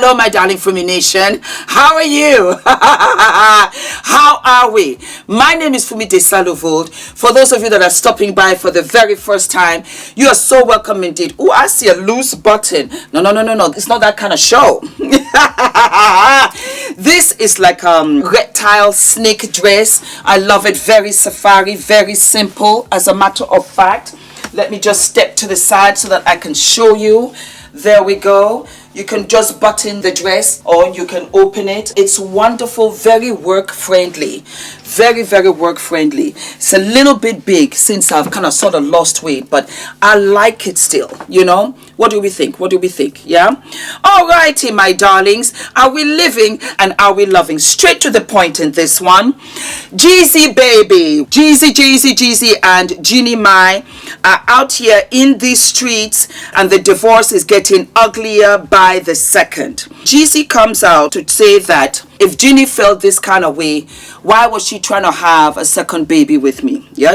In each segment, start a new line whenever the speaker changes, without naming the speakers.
Hello, my darling FUMINATION. How are you? How are we? My name is Fumi Desalu-Vold. For those of you that are stopping by for the very first time, you are so welcome indeed. Oh, I see a loose button. No. It's not that kind of show. This is like reptile snake dress. I love it. Very safari, very simple. As a matter of fact, let me just step to the side so that I can show you. There we go. You can just button the dress or you can open it. It's wonderful, very work friendly. Very, very work friendly. It's a little bit big since I've kind of sort of lost weight, but I like it still, you know. What do we think? What do we think? Yeah. Alrighty, my darlings. Are we living and are we loving? Straight to the point in this one. Jeezy baby. Jeezy and Jeannie Mai are out here in these streets, and the divorce is getting uglier by the second. Jeezy comes out to say that if Jeannie felt this kind of way, why was she trying to have a second baby with me? Yeah.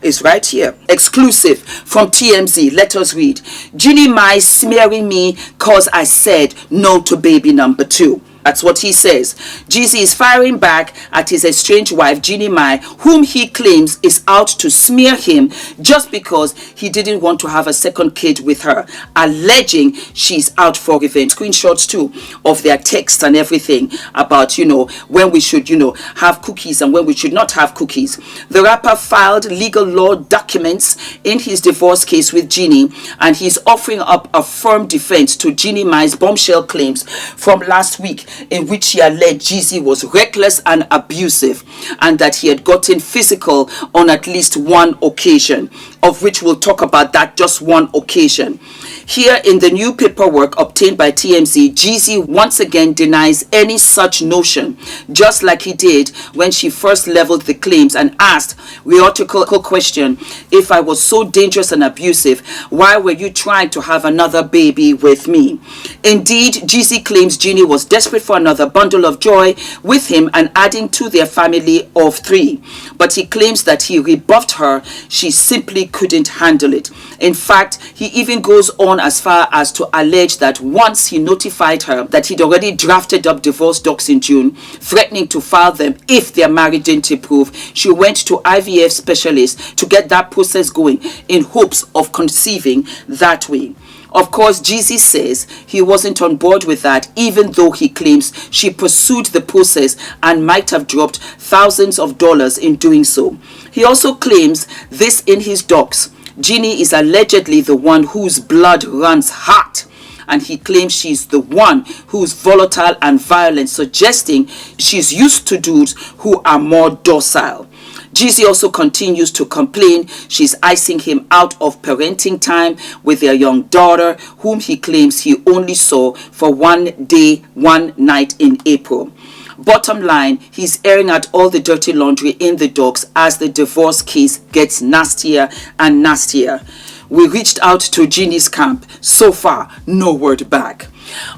It's right here. Exclusive from TMZ. Let us read. Jeannie Mai smearing me cause I said no to baby number 2. That's what he says. Jeezy is firing back at his estranged wife, Jeannie Mai, whom he claims is out to smear him just because he didn't want to have a second kid with her, alleging she's out for revenge. Screenshots too of their texts and everything about, you know, when we should, you know, have cookies and when we should not have cookies. The rapper filed legal law documents in his divorce case with Jeannie, and he's offering up a firm defense to Jeannie Mai's bombshell claims from last week, in which he alleged Jeezy was reckless and abusive and that he had gotten physical on at least one occasion, of which we'll talk about that just one occasion. Here in the new paperwork obtained by TMZ, Jeezy once again denies any such notion, just like he did when she first leveled the claims and asked rhetorical question, if I was so dangerous and abusive, why were you trying to have another baby with me? Indeed, Jeezy claims Jeannie was desperate for another bundle of joy with him and adding to their family of 3. But he claims that he rebuffed her. She simply couldn't handle it. In fact, he even goes on as far as to allege that once he notified her that he'd already drafted up divorce docs in June, threatening to file them if their marriage didn't improve, she went to IVF specialists to get that process going in hopes of conceiving that way. Of course, Jeezy says he wasn't on board with that, even though he claims she pursued the process and might have dropped thousands of dollars in doing so. He also claims this in his docs. Jeannie is allegedly the one whose blood runs hot, and he claims she's the one who's volatile and violent, suggesting she's used to dudes who are more docile. Jeezy also continues to complain she's icing him out of parenting time with their young daughter, whom he claims he only saw for one day, one night in April. Bottom line, he's airing out all the dirty laundry in the docs as the divorce case gets nastier and nastier. We reached out to Jeannie's camp. So far, no word back.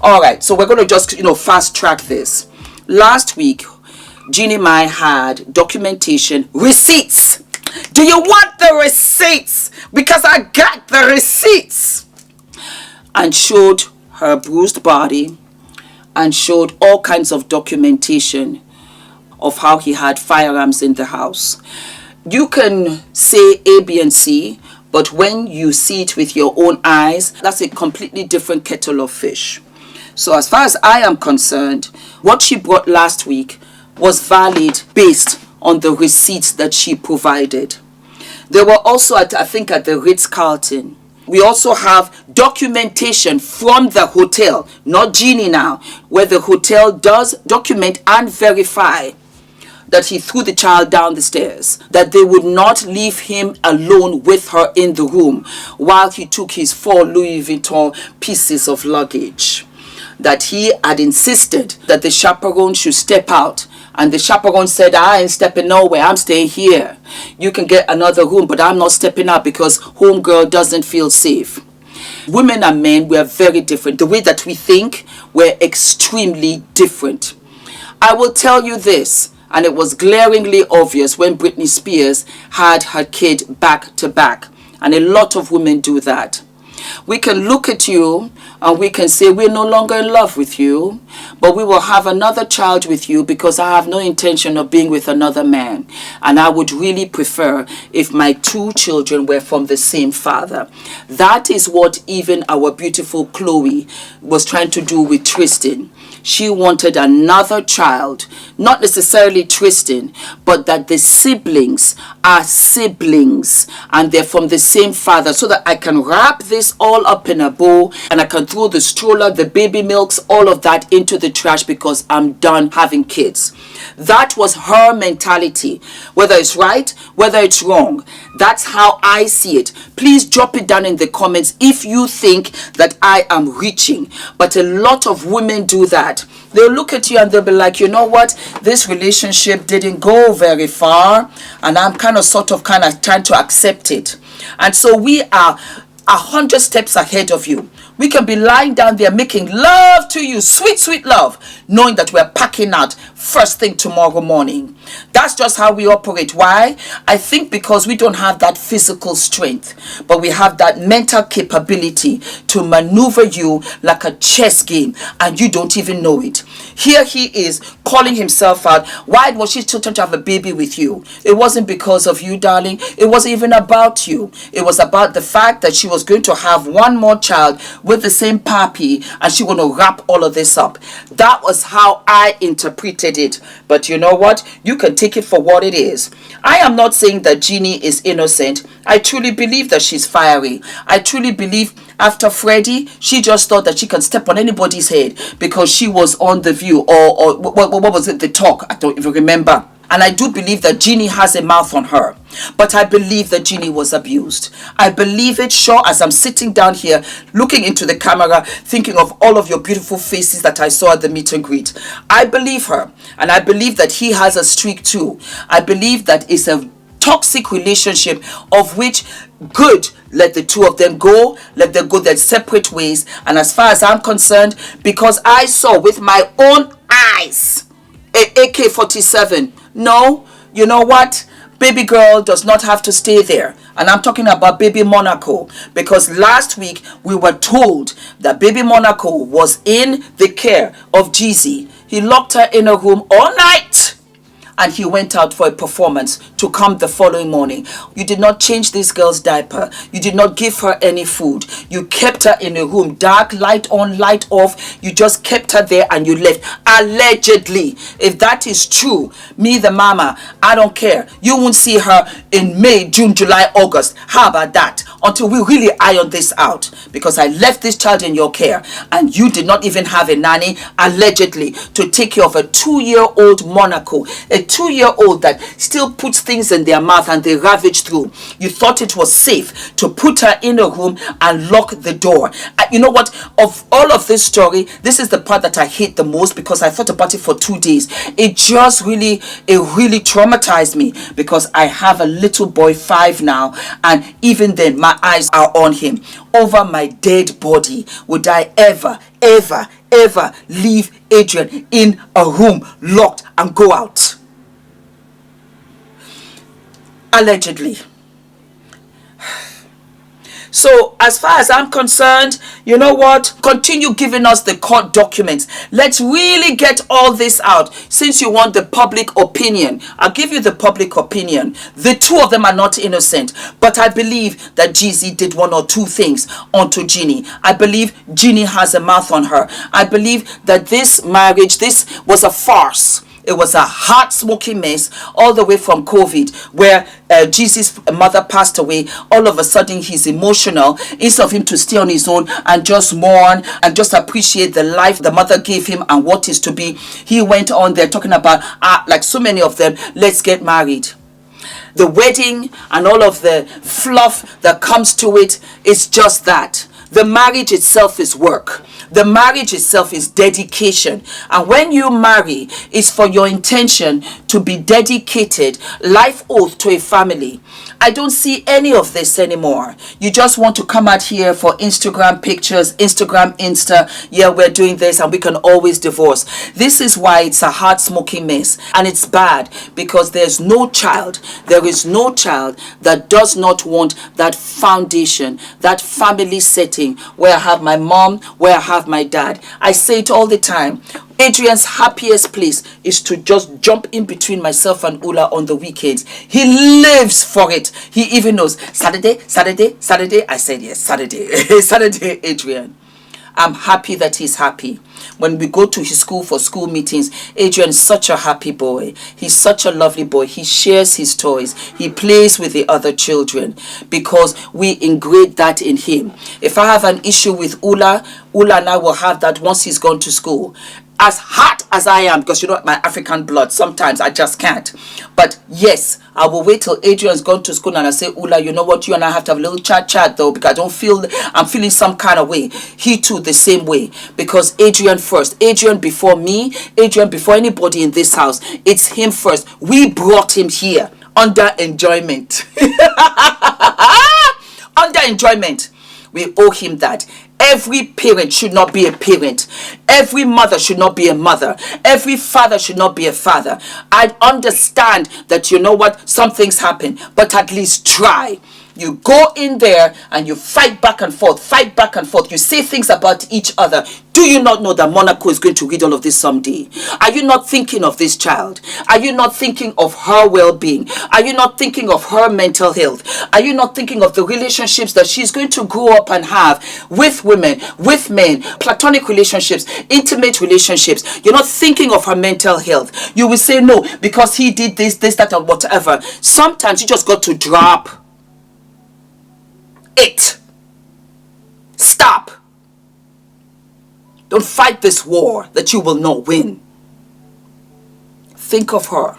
All right, so we're going to just, you know, fast track this. Last week, Jeannie Mai had documentation, receipts. Do you want the receipts? Because I got the receipts. And showed her bruised body and showed all kinds of documentation of how he had firearms in the house. You can say A, B, and C, but when you see it with your own eyes, that's a completely different kettle of fish. So as far as I am concerned, what she brought last week was valid based on the receipts that she provided. They were also I think at the Ritz-Carlton. We also have documentation from the hotel, not Jeannie now, where the hotel does document and verify that he threw the child down the stairs, that they would not leave him alone with her in the room while he took his 4 Louis Vuitton pieces of luggage, that he had insisted that the chaperone should step out. And the chaperone said, I ain't stepping nowhere, I'm staying here. You can get another room, but I'm not stepping out because homegirl doesn't feel safe. Women and men were very different. The way that we think, we're extremely different. I will tell you this, and it was glaringly obvious when Britney Spears had her kid back to back. And a lot of women do that. We can look at you and we can say we're no longer in love with you, but we will have another child with you because I have no intention of being with another man. And I would really prefer if my 2 children were from the same father. That is what even our beautiful Chloe was trying to do with Tristan. She wanted another child, not necessarily Tristan, but that the siblings are siblings and they're from the same father, so that I can wrap this all up in a bow and I can throw the stroller, the baby milks, all of that into the trash because I'm done having kids. That was her mentality. Whether it's right, whether it's wrong, that's how I see it. Please drop it down in the comments if you think that I am reaching. But a lot of women do that. They'll look at you and they'll be like, you know what, this relationship didn't go very far and I'm kind of trying to accept it. And so we are 100 steps ahead of you. We can be lying down there making love to you, sweet, sweet love, knowing that we're packing out first thing tomorrow morning. That's just how we operate. Why? I think because we don't have that physical strength, but we have that mental capability to maneuver you like a chess game, and you don't even know it. Here he is calling himself out. Why was she still trying to have a baby with you? It wasn't because of you, darling. It wasn't even about you. It was about the fact that she was going to have one more child with the same papi, and she want to wrap all of this up. That was how I interpreted it. But you know what? You can take it for what it is. I am not saying that Jeannie is innocent. I truly believe that she's fiery. I truly believe after Freddie, she just thought that she can step on anybody's head because she was on The View or what was it, The Talk? I don't even remember. And I do believe that Jeannie has a mouth on her. But I believe that Jeannie was abused. I believe it, sure, as I'm sitting down here, looking into the camera, thinking of all of your beautiful faces that I saw at the meet and greet. I believe her. And I believe that he has a streak too. I believe that it's a toxic relationship of which good, let the two of them go, let them go their separate ways. And as far as I'm concerned, because I saw with my own eyes a AK-47, no, you know what, baby girl does not have to stay there. And I'm talking about baby Monaco, because last week we were told that baby Monaco was in the care of Jeezy. He locked her in a room all night and he went out for a performance to come the following morning. You did not change this girl's diaper. You did not give her any food. You kept her in a room, dark, light on, light off. You just kept her there and you left. Allegedly. If that is true, me the mama, I don't care. You won't see her in May, June, July, August. How about that? Until we really iron this out. Because I left this child in your care and you did not even have a nanny, allegedly, to take care of a 2-year-old Monaco. A 2-year-old that still puts things in their mouth and they ravage through. You thought it was safe to put her in a room and lock the door. You know what? Of all of this story, this is the part that I hate the most because I thought about it for 2 days. It really traumatized me because I have a little boy, 5 now, and even then my eyes are on him. Over my dead body would I ever leave Adrian in a room locked and go out? Allegedly. So as far as I'm concerned, you know what? Continue giving us the court documents. Let's really get all this out. Since you want the public opinion, I'll give you the public opinion. The two of them are not innocent. But I believe that Jeezy did 1 or 2 things onto Jeannie. I believe Jeannie has a mouth on her. I believe that this marriage, this was a farce. It was a heart-smoking mess all the way from COVID, where Jeezy's mother passed away. All of a sudden, he's emotional. Instead of him to stay on his own and just mourn and just appreciate the life the mother gave him and what is to be, he went on there talking about, like so many of them, let's get married. The wedding and all of the fluff that comes to it is just that. The marriage itself is work. The marriage itself is dedication. And when you marry, it's for your intention to be dedicated, life oath to a family. I don't see any of this anymore. You just want to come out here for Instagram pictures, Insta. Yeah, we're doing this and we can always divorce. This is why it's a hard smoking mess. And it's bad because there's no child. There is no child that does not want that foundation, that family setting where I have my mom, where I have my dad. I say it all the time. Adrian's happiest place is to just jump in between myself and Ula on the weekends. He lives for it. He even knows Saturday. I said yes, Saturday. Saturday, Adrian. I'm happy that he's happy. When we go to his school for school meetings, Adrian is such a happy boy. He's such a lovely boy. He shares his toys. He plays with the other children because we ingrained that in him. If I have an issue with Ula and I will have that once he's gone to school. As hot as I am, because you know my African blood, sometimes I just can't. But yes, I will wait till Adrian's gone to school and I say, Ula, you know what, you and I have to have a little chat though, because I'm feeling some kind of way. He too the same way, because Adrian first, Adrian before me, Adrian before anybody in this house. It's him first. We brought him here under enjoyment. Under enjoyment. We owe him that. Every parent should not be a parent. Every mother should not be a mother. Every father should not be a father. I understand that, you know what, some things happen, but at least try. You go in there and you fight back and forth, You say things about each other. Do you not know that Monaco is going to read all of this someday? Are you not thinking of this child? Are you not thinking of her well-being? Are you not thinking of her mental health? Are you not thinking of the relationships that she's going to grow up and have with women, with men, platonic relationships, intimate relationships? You're not thinking of her mental health. You will say no because he did this, that, or whatever. Sometimes you just got to drop it. Stop. Don't fight this war that you will not win. Think of her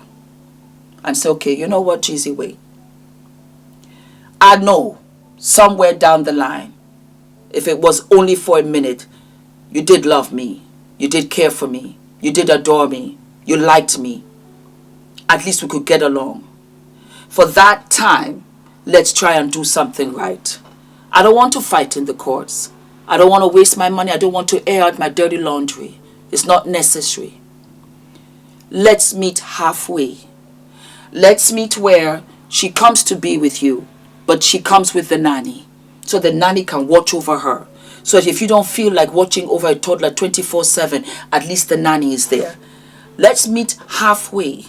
and say, okay, you know what, Jeezy, wait. I know somewhere down the line, if it was only for a minute, you did love me. You did care for me. You did adore me. You liked me. At least we could get along. For that time, let's try and do something right. I don't want to fight in the courts. I don't want to waste my money. I don't want to air out my dirty laundry. It's not necessary. Let's meet halfway. Let's meet where she comes to be with you, but she comes with the nanny. So the nanny can watch over her. So that if you don't feel like watching over a toddler 24/7, at least the nanny is there. Let's meet halfway.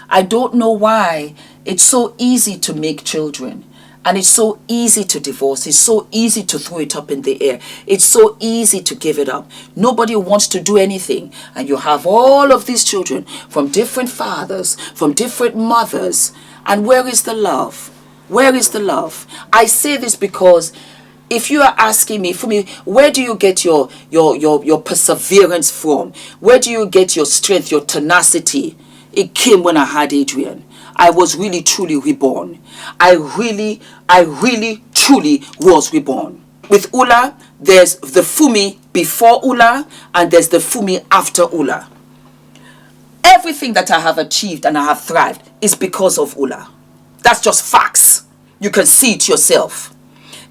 I don't know why it's so easy to make children. And it's so easy to divorce. It's so easy to throw it up in the air. It's so easy to give it up. Nobody wants to do anything. And you have all of these children from different fathers, from different mothers. And where is the love? Where is the love? I say this because if you are asking me, Fumi, where do you get your perseverance from? Where do you get your strength, your tenacity? It came when I had Adrian. I was really truly reborn. I really truly was reborn. With Ula, there's the Fumi before Ula and there's the Fumi after Ula. Everything that I have achieved and I have thrived is because of Ula. That's just facts. You can see it yourself.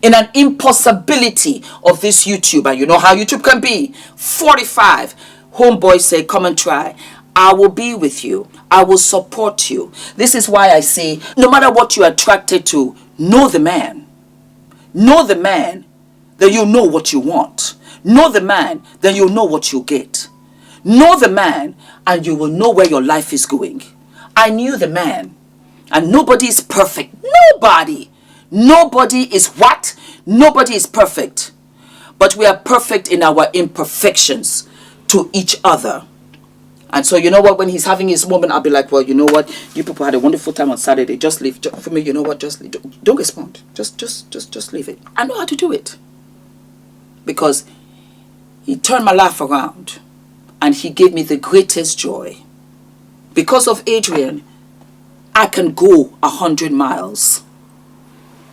In an impossibility of this YouTube, and you know how YouTube can be, 45 homeboys say, come and try. I will be with you. I will support you. This is why I say, no matter what you're attracted to, know the man. Know the man, then you know what you want. Know the man, then you know what you get. Know the man, and you will know where your life is going. I knew the man, and nobody is perfect. Nobody. Nobody is what? Nobody is perfect. But we are perfect in our imperfections to each other. And so, you know what, when he's having his moment, I'll be like, well, you know what, you people had a wonderful time on Saturday. Just leave. For me, you know what, just leave. Don't respond. Just leave it. I know how to do it. Because he turned my life around. And he gave me the greatest joy. Because of Adrian, I can go 100 miles.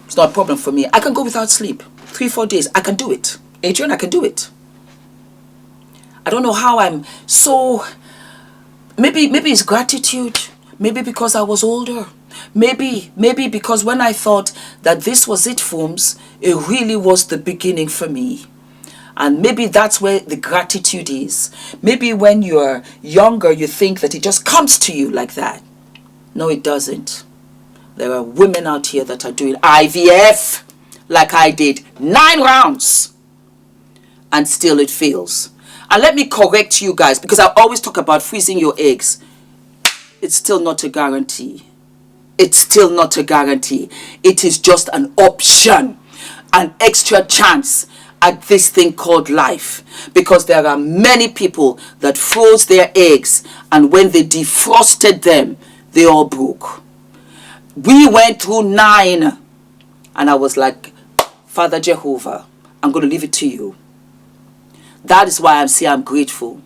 It's not a problem for me. I can go without sleep. 3-4 days. I can do it. Adrian, I can do it. I don't know how I'm so... Maybe it's gratitude. Maybe because I was older. Maybe because when I thought that this was it, Fums, it really was the beginning for me. And maybe that's where the gratitude is. Maybe when you're younger, you think that it just comes to you like that. No, it doesn't. There are women out here that are doing IVF like I did, 9 rounds. And still it fails. And let me correct you guys, because I always talk about freezing your eggs. It's still not a guarantee. It's still not a guarantee. It is just an option, an extra chance at this thing called life. Because there are many people that froze their eggs, and when they defrosted them, they all broke. We went through 9, and I was like, Father Jehovah, I'm going to leave it to you. That is why I'm grateful.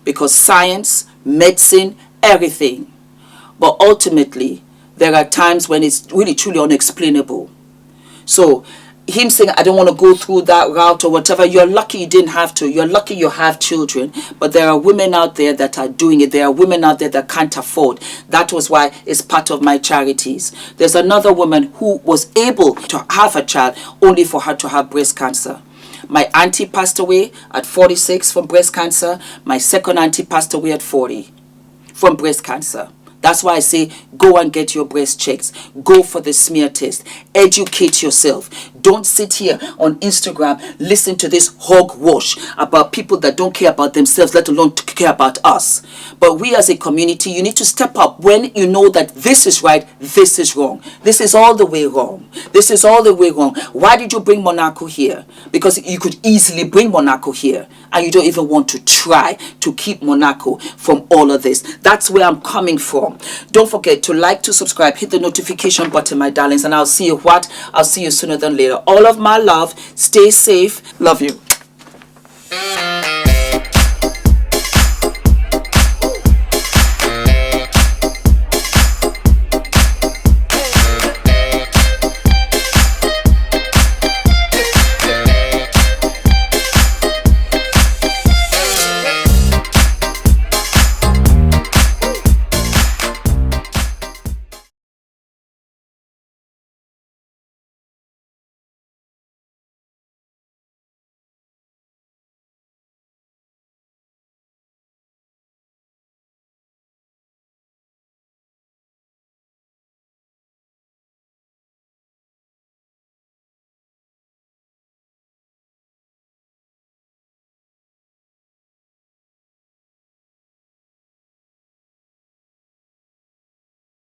Because science, medicine, everything. But ultimately, there are times when it's really truly unexplainable. So, him saying, I don't want to go through that route or whatever, you're lucky you didn't have to. You're lucky you have children. But there are women out there that are doing it. There are women out there that can't afford. That was why it's part of my charities. There's another woman who was able to have a child only for her to have breast cancer. My auntie passed away at 46 from breast cancer. My second auntie passed away at 40 from breast cancer. That's why I say go and get your breast checks. Go for the smear test. Educate yourself. Don't sit here on Instagram, listen to this hogwash about people that don't care about themselves, let alone to care about us. But we as a community, you need to step up when you know that this is right, this is wrong. This is all the way wrong. This is all the way wrong. Why did you bring Monaco here? Because you could easily bring Monaco here, and you don't even want to try to keep Monaco from all of this. That's where I'm coming from. Don't forget to like, to subscribe, hit the notification button, my darlings, and I'll see you I'll see you sooner than later. All of my love. Stay safe. Love you.